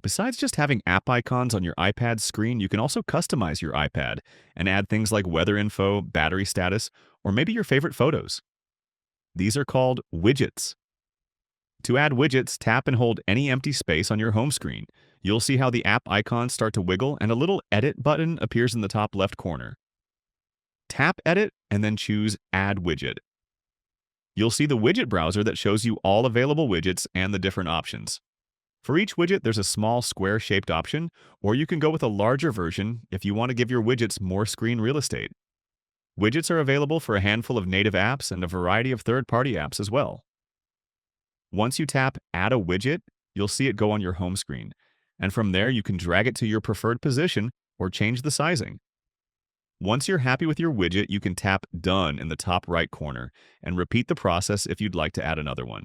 Besides just having app icons on your iPad screen, you can also customize your iPad and add things like weather info, battery status, or maybe your favorite photos. These are called widgets. To add widgets, tap and hold any empty space on your home screen. You'll see how the app icons start to wiggle and a little edit button appears in the top left corner. Tap Edit and then choose Add Widget. You'll see the widget browser that shows you all available widgets and the different options. For each widget, there's a small square-shaped option, or you can go with a larger version if you want to give your widgets more screen real estate. Widgets are available for a handful of native apps and a variety of third-party apps as well. Once you tap Add a Widget, you'll see it go on your home screen, and from there you can drag it to your preferred position or change the sizing. Once you're happy with your widget, you can tap Done in the top right corner and repeat the process if you'd like to add another one.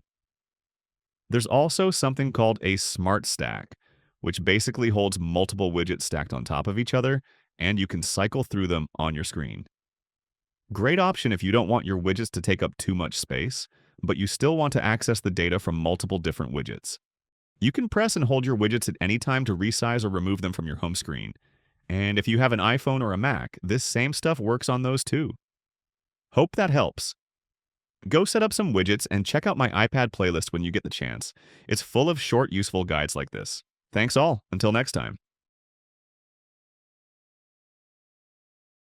There's also something called a Smart Stack, which basically holds multiple widgets stacked on top of each other, and you can cycle through them on your screen. Great option if you don't want your widgets to take up too much space, but you still want to access the data from multiple different widgets. You can press and hold your widgets at any time to resize or remove them from your home screen. And if you have an iPhone or a Mac, this same stuff works on those too. Hope that helps. Go set up some widgets and check out my iPad playlist when you get the chance. It's full of short, useful guides like this. Thanks all. Until next time.